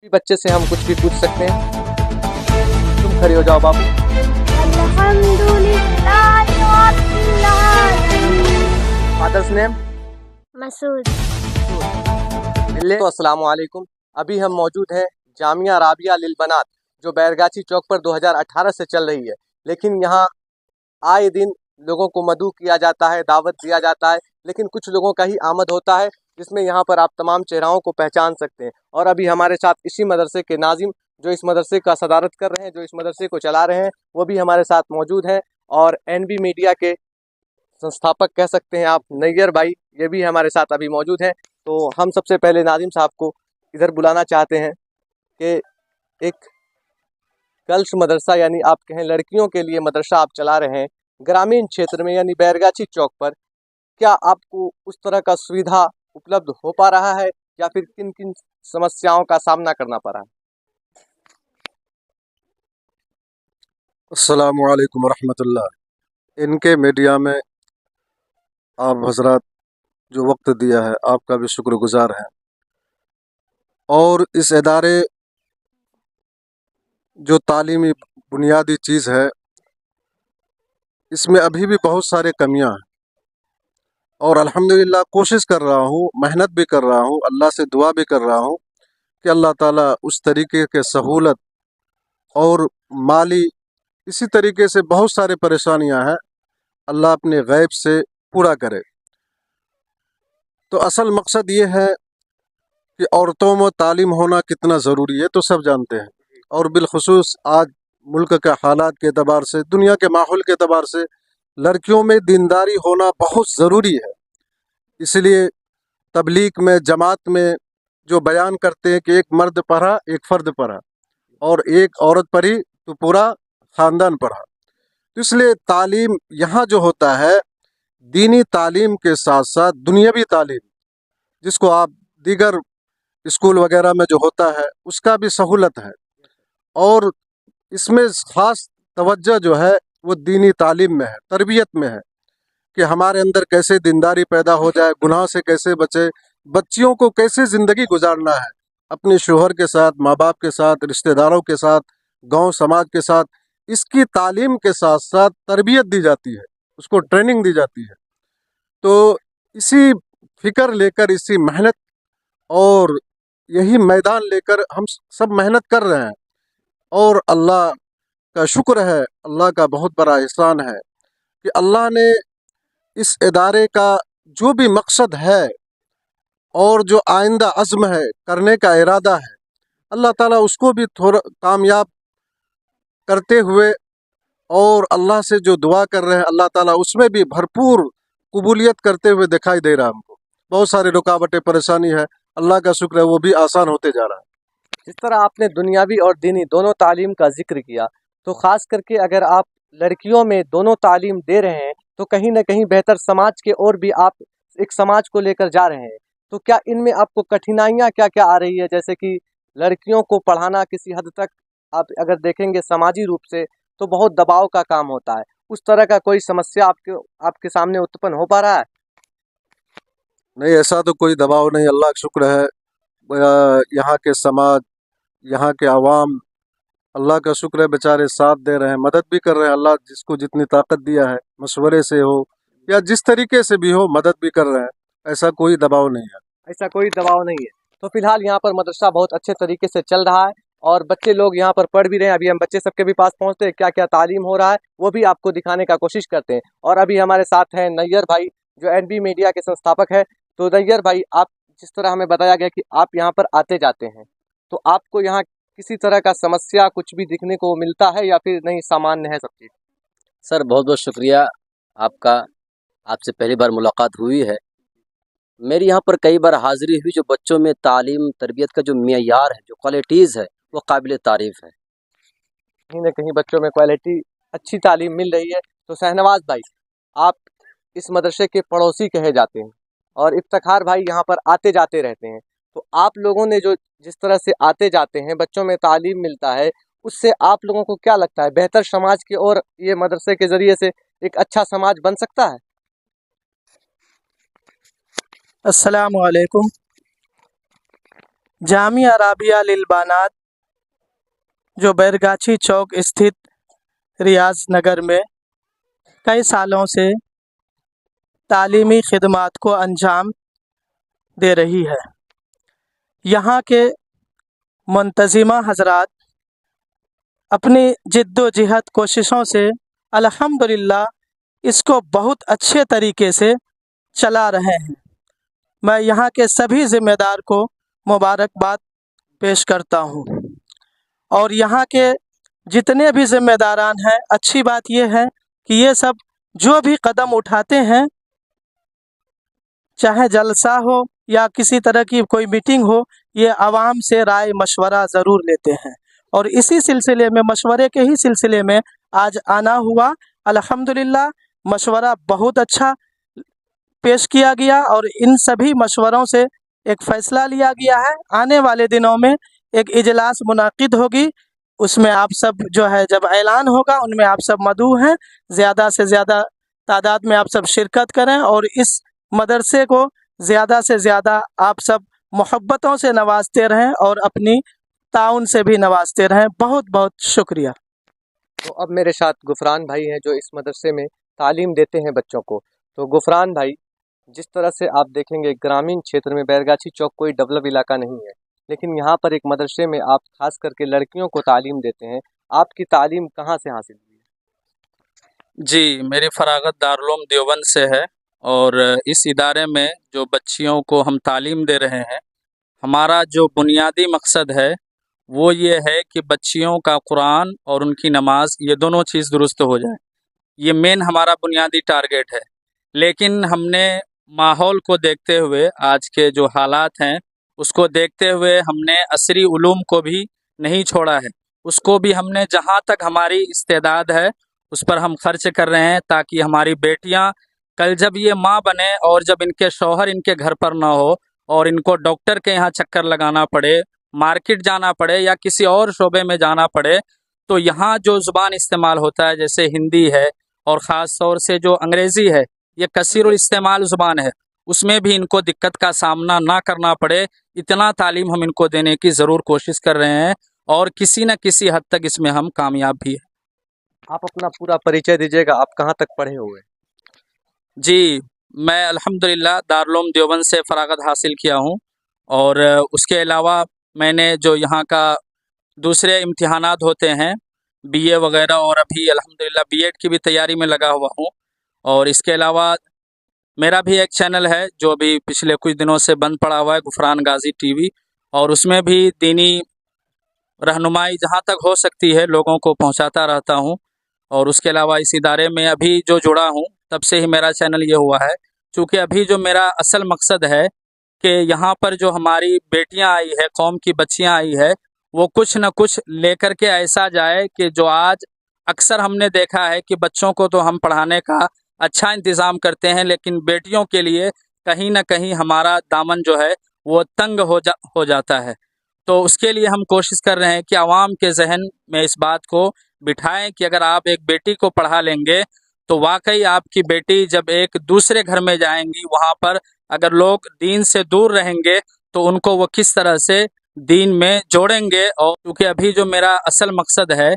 भी बच्चे से हम कुछ भी पूछ सकते हैं। तुम खड़े हो जाओ बाबू। Fathers name Masood. तो अस्सलाम वालेकुम। अभी हम मौजूद हैं जामिया राबिया लिल बनात जो बैरगाछी चौक पर 2018 से चल रही है, लेकिन यहाँ आए दिन लोगों को मदऊ किया जाता है, दावत दिया जाता है, लेकिन कुछ लोगों का ही आमद होता है जिसमें यहाँ पर आप तमाम चेहराओं को पहचान सकते हैं। और अभी हमारे साथ इसी मदरसे के नाजिम जो इस मदरसे का सदारत कर रहे हैं, जो इस मदरसे को चला रहे हैं, वो भी हमारे साथ मौजूद हैं। और एनबी मीडिया के संस्थापक कह सकते हैं आप, नैयर भाई, ये भी हमारे साथ अभी मौजूद हैं। तो हम सबसे पहले नाजिम साहब को इधर बुलाना चाहते हैं कि एक गर्ल्स मदरसा यानी आप कहें लड़कियों के लिए मदरसा आप चला रहे हैं ग्रामीण क्षेत्र में यानी बैरगाछी चौक पर, क्या आपको उस तरह का सुविधा उपलब्ध हो पा रहा है या फिर किन किन समस्याओं का सामना करना पड़ा है? अस्सलामु अलैकुम रहमतुल्लाह। इनके मीडिया में आप हजरात जो वक्त दिया है आपका भी शुक्रगुजार हैं। और इस इदारे जो तालीमी बुनियादी चीज़ है इसमें अभी भी बहुत सारे कमियां हैं, और अल्हम्दुलिल्लाह कोशिश कर रहा हूँ, मेहनत भी कर रहा हूँ, अल्लाह से दुआ भी कर रहा हूँ कि अल्लाह ताला उस तरीके के सहूलत और माली, इसी तरीके से बहुत सारे परेशानियां हैं, अल्लाह अपने गैब से पूरा करे। तो असल मकसद ये है कि औरतों में तालीम होना कितना ज़रूरी है तो सब जानते हैं, और बिलखुसूस आज मुल्क के हालात के अतबार से, दुनिया के माहौल के अतबार से लड़कियों में दीनदारी होना बहुत ज़रूरी है। इसलिए तबलीग में, जमात में जो बयान करते हैं कि एक मर्द पढ़ा एक फ़र्द पढ़ा और एक औरत पढ़ी तो पूरा ख़ानदान पढ़ा। तो इसलिए तालीम यहाँ जो होता है, दीनी तालीम के साथ साथ दुनियावी तालीम, जिसको आप दीगर स्कूल वगैरह में जो होता है उसका भी सहूलत है, और इसमें ख़ास तवज्जो जो है वो दीनी तालीम में है, तरबियत में है कि हमारे अंदर कैसे दीनदारी पैदा हो जाए, गुनाह से कैसे बचे, बच्चियों को कैसे ज़िंदगी गुजारना है अपने शोहर के साथ, माँ बाप के साथ, रिश्तेदारों के साथ, गांव समाज के साथ। इसकी तालीम के साथ साथ तरबियत दी जाती है, उसको ट्रेनिंग दी जाती है। तो इसी फिक्र लेकर, इसी मेहनत और यही मैदान लेकर हम सब मेहनत कर रहे हैं, और अल्लाह का शुक्र है, अल्लाह का बहुत बड़ा एहसान है कि अल्लाह ने इस इदारे का जो भी मकसद है और जो आइंदा अज़्म है, करने का इरादा है, अल्लाह ताला उसको भी थोड़ा कामयाब करते हुए, और अल्लाह से जो दुआ कर रहे हैं अल्लाह ताला उसमें भी भरपूर कबूलियत करते हुए दिखाई दे रहा है हमको। बहुत सारी रुकावटें, परेशानी है, अल्लाह का शुक्र है वो भी आसान होते जा रहा है। जिस तरह आपने दुनियावी और दीनी दोनों तालीम का जिक्र किया, तो ख़ास करके अगर आप लड़कियों में दोनों तालीम दे रहे हैं तो कहीं ना कहीं बेहतर समाज के ओर भी आप एक समाज को लेकर जा रहे हैं। तो क्या इनमें आपको कठिनाइयाँ क्या क्या आ रही है? जैसे कि लड़कियों को पढ़ाना किसी हद तक आप अगर देखेंगे समाजी रूप से तो बहुत दबाव का काम होता है, उस तरह का कोई समस्या आपके सामने उत्पन्न हो पा रहा है? नहीं, ऐसा तो कोई दबाव नहीं, अल्लाह का शुक्र है। यहाँ के समाज, यहाँ के आवाम, अल्लाह का शुक्र है, बेचारे साथ दे रहे हैं, मदद भी कर रहे हैं। अल्लाह जिसको जितनी ताकत दिया है, मशवरे से हो या जिस तरीके से भी हो, मदद भी कर रहे हैं। ऐसा कोई दबाव नहीं है। ऐसा कोई दबाव नहीं है। तो फिलहाल यहाँ पर मदरसा बहुत अच्छे तरीके से चल रहा है और बच्चे लोग यहाँ पर पढ़ भी रहे हैं। अभी हम बच्चे सबके भी पास पहुँचते हैं, क्या क्या तालीम हो रहा है वो भी आपको दिखाने का कोशिश करते हैं। और अभी हमारे साथ हैं नैयर भाई जो एनबी मीडिया के संस्थापक है। तो नैयर भाई, आप जिस तरह हमें बताया गया कि आप यहाँ पर आते जाते हैं, तो आपको यहाँ किसी तरह का समस्या कुछ भी दिखने को मिलता है या फिर नहीं, सामान्य है सब चीज़? सर बहुत बहुत शुक्रिया आपका, आपसे पहली बार मुलाकात हुई है। मेरी यहाँ पर कई बार हाज़िरी हुई। जो बच्चों में तालीम तरबियत का जो मेयार है, जो क्वालिटीज़ है, वो काबिल तारीफ़ है। कहीं ना कहीं बच्चों में क्वालिटी अच्छी तालीम मिल रही है। तो शहनवाज भाई, आप इस मदरसे के पड़ोसी कहे जाते हैं और इफ्तिखार भाई यहाँ पर आते जाते रहते हैं। तो आप लोगों ने जो जिस तरह से आते जाते हैं, बच्चों में तालीम मिलता है, उससे आप लोगों को क्या लगता है, बेहतर समाज की ओर ये मदरसे के ज़रिए से एक अच्छा समाज बन सकता है? अस्सलामु अलैकुम। जामिया राबिया लिल बनात जो बैरगाछी चौक स्थित रियाज नगर में कई सालों से तालीमी खिदमात को अंजाम दे रही है। यहाँ के मुंतज़िमा हजरात अपनी जिद्दोजहद कोशिशों से अल्हम्दुलिल्लाह इसको बहुत अच्छे तरीके से चला रहे हैं। मैं यहाँ के सभी ज़िम्मेदार को मुबारकबाद पेश करता हूँ और यहाँ के जितने भी ज़िम्मेदारान हैं, अच्छी बात यह है कि ये सब जो भी कदम उठाते हैं, चाहे जलसा हो या किसी तरह की कोई मीटिंग हो, ये आवाम से राय मशवरा ज़रूर लेते हैं और इसी सिलसिले में, मशवरे के ही सिलसिले में आज आना हुआ। अल्हम्दुलिल्लाह मशवरा बहुत अच्छा पेश किया गया और इन सभी मशवरों से एक फ़ैसला लिया गया है। आने वाले दिनों में एक इजलास मुनाकिद होगी, उसमें आप सब जो है, जब ऐलान होगा उनमें आप सब मदऊ हैं। ज़्यादा से ज़्यादा तादाद में आप सब शिरकत करें और इस मदरसे को ज़्यादा से ज़्यादा आप सब मोहब्बतों से नवाजते रहें और अपनी ताउन से भी नवाजते रहें। बहुत बहुत शुक्रिया। तो अब मेरे साथ गुफरान भाई हैं जो इस मदरसे में तालीम देते हैं बच्चों को। तो गुफरान भाई, जिस तरह से आप देखेंगे ग्रामीण क्षेत्र में बैरगाछी चौक कोई डेवलप इलाका नहीं है, लेकिन यहाँ पर एक मदरसे में आप खास करके लड़कियों को तालीम देते हैं। आपकी तालीम कहाँ से हासिल हुई है? जी, मेरी फ़राग़त दारुल देवबंद से है और इस इदारे में जो बच्चियों को हम तालीम दे रहे हैं, हमारा जो बुनियादी मकसद है वो ये है कि बच्चियों का कुरान और उनकी नमाज ये दोनों चीज़ दुरुस्त हो जाए। ये मेन हमारा बुनियादी टारगेट है। लेकिन हमने माहौल को देखते हुए, आज के जो हालात हैं उसको देखते हुए, हमने असरी उलूम को भी नहीं छोड़ा है। उसको भी हमने जहाँ तक हमारी इस्तेदाद है उस पर हम खर्च कर रहे हैं, ताकि हमारी बेटियां कल जब ये माँ बने और जब इनके शौहर इनके घर पर ना हो और इनको डॉक्टर के यहाँ चक्कर लगाना पड़े, मार्केट जाना पड़े या किसी और शोबे में जाना पड़े, तो यहाँ जो ज़ुबान इस्तेमाल होता है जैसे हिंदी है और ख़ास तौर से जो अंग्रेज़ी है, ये कसीरुल इस्तेमाल ज़ुबान है, उसमें भी इनको दिक्कत का सामना ना करना पड़े, इतना तालीम हम इनको देने की ज़रूर कोशिश कर रहे हैं और किसी न किसी हद तक इसमें हम कामयाब भी हैं। आप अपना पूरा परिचय दीजिएगा, आप कहाँ तक पढ़े हुए? जी, मैं अल्हम्दुलिल्लाह दारुल देवबंद से फ़राग़त हासिल किया हूँ और उसके अलावा मैंने जो यहाँ का दूसरे इम्तिहानात होते हैं बीए वगैरह, और अभी अल्हम्दुलिल्लाह बीएड की भी तैयारी में लगा हुआ हूँ। और इसके अलावा मेरा भी एक चैनल है जो अभी पिछले कुछ दिनों से बंद पड़ा हुआ है, गुफरान गाज़ी टीवी, और उसमें भी दीनी रहनुमाई जहाँ तक हो सकती है लोगों को पहुँचाता रहता हूँ। और उसके अलावा इस इदारे में अभी जो जुड़ा हूँ तब से ही मेरा चैनल ये हुआ है, चूँकि अभी जो मेरा असल मकसद है कि यहाँ पर जो हमारी बेटियाँ आई है, कौम की बच्चियाँ आई है, वो कुछ न कुछ लेकर के ऐसा जाए कि जो आज अक्सर हमने देखा है कि बच्चों को तो हम पढ़ाने का अच्छा इंतज़ाम करते हैं, लेकिन बेटियों के लिए कहीं न कहीं हमारा दामन जो है वो तंग हो जाता है। तो उसके लिए हम कोशिश कर रहे हैं कि आवाम के जहन में इस बात को बिठाएं कि अगर आप एक बेटी को पढ़ा लेंगे तो वाकई आपकी बेटी जब एक दूसरे घर में जाएंगी, वहाँ पर अगर लोग दीन से दूर रहेंगे तो उनको वो किस तरह से दीन में जोड़ेंगे। और क्योंकि अभी जो मेरा असल मकसद है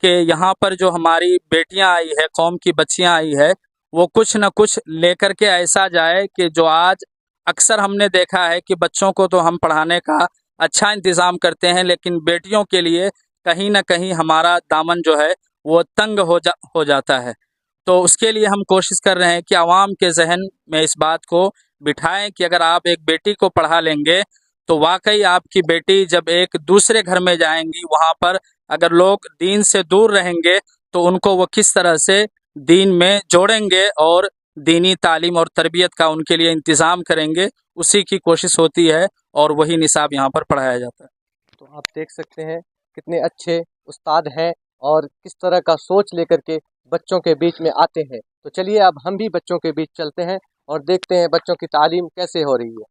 कि यहाँ पर जो हमारी बेटियाँ आई है, कौम की बच्चियाँ आई है, वो कुछ न कुछ लेकर के ऐसा जाए कि जो आज अक्सर हमने देखा है कि बच्चों को तो हम पढ़ाने का अच्छा इंतज़ाम करते हैं, लेकिन बेटियों के लिए कहीं न कहीं हमारा दामन जो है वो तंग हो जाता है। तो उसके लिए हम कोशिश कर रहे हैं कि आवाम के जहन में इस बात को बिठाएं कि अगर आप एक बेटी को पढ़ा लेंगे तो वाकई आपकी बेटी जब एक दूसरे घर में जाएंगी, वहाँ पर अगर लोग दीन से दूर रहेंगे तो उनको वो किस तरह से दीन में जोड़ेंगे और दीनी तालीम और तरबियत का उनके लिए इंतज़ाम करेंगे, उसी की कोशिश होती है और वही निसाब यहाँ पर पढ़ाया जाता है। तो आप देख सकते हैं कितने अच्छे उस्ताद हैं और किस तरह का सोच लेकर के बच्चों के बीच में आते हैं। तो चलिए अब हम भी बच्चों के बीच चलते हैं और देखते हैं बच्चों की तालीम कैसे हो रही है।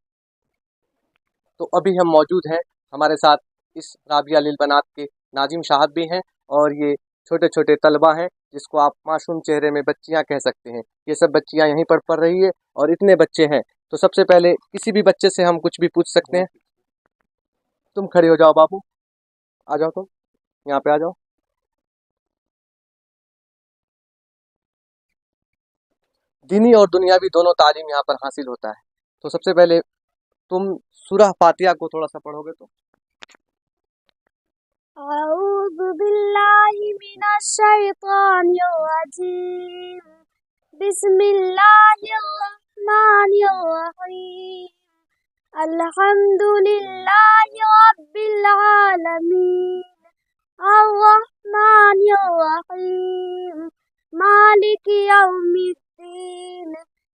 तो अभी हम मौजूद हैं, हमारे साथ इस राबिया लिल बनात के नाजिम साहब भी हैं और ये छोटे छोटे तलबा हैं जिसको आप मासूम चेहरे में बच्चियां कह सकते हैं। ये सब बच्चियां यहीं पर पढ़ रही है और इतने बच्चे हैं। तो सबसे पहले किसी भी बच्चे से हम कुछ भी पूछ सकते हैं। तुम खड़े हो जाओ बाबू, आ जाओ तुम, यहाँ पे आ जाओ। दीनी और दुनियावी दोनों तालीम यहाँ पर हासिल होता है। तो सबसे पहले तुम सूरह फातिहा को थोड़ा सा पढ़ोगे तो। أعوذ بالله من الشيطان الرجيم بسم الله الرحمن الرحيم الحمد لله رب العالمين الرحمن الرحيم مالك يوم الدين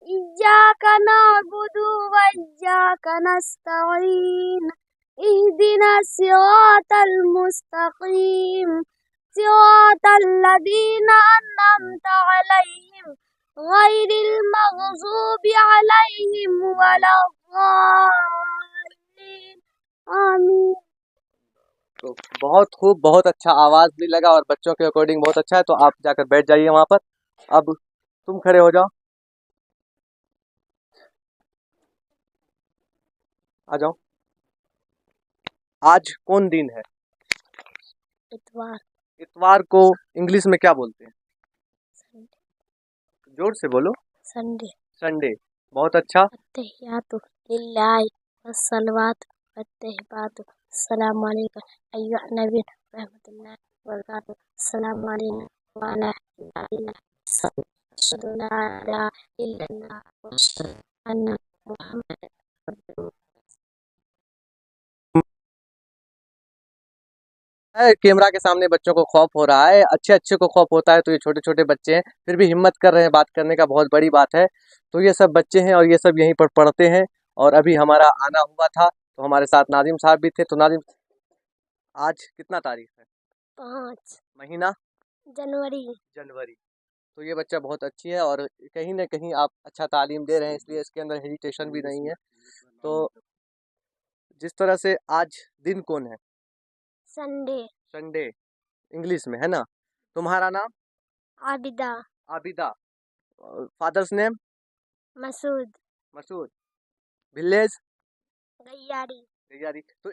إياك نعبد وإياك نستعين اهدنا الصراط المستقيم صراط الذين أنعمت عليهم غير المغضوب عليهم ولا الضالين آمين. तो बहुत खूब, बहुत अच्छा, आवाज भी लगा और बच्चों के अकॉर्डिंग बहुत अच्छा है। तो आप जाकर बैठ जाइए वहां पर। अब तुम खड़े हो जाओ, आ जाओ। आज कौन दिन है? इतवार इतवार को इंग्लिश में क्या बोलते हैं? जोर से बोलो। Sunday Sunday. बहुत अच्छा। अत्तहियातु लिल्लाहि वस्सलवातु वत्तहिबातु अस्सलामु अलैका अय्युहन नबी रहमतुल्लाहि व बरकातुहू अस्सलामु अलैना व अला इबादिल्लाह अशहदु अन ला इलाहा इल्लल्लाह व अशहदु अन्ना मुहम्मदन अब्दुहु है। कैमरा के सामने बच्चों को खौफ हो रहा है, अच्छे अच्छे को खौफ होता है, तो ये छोटे छोटे बच्चे हैं फिर भी हिम्मत कर रहे हैं बात करने का, बहुत बड़ी बात है। तो ये सब बच्चे हैं और ये सब यहीं पर पढ़ते हैं। और अभी हमारा आना हुआ था तो हमारे साथ नाजिम साहब भी थे। तो नाजिम, आज कितना तारीख है? 5 महीना जनवरी जनवरी। तो ये बच्चा बहुत अच्छी है और कहीं ना कहीं आप अच्छा तालीम दे रहे हैं, इसलिए इसके अंदर हेजिटेशन भी नहीं है। तो जिस तरह से आज दिन कौन है? संडे संडे इंग्लिश में है ना। तुम्हारा नाम? Abida Abida. Father's name? Masood Masood. Village? Gaiyari तैयारी। तो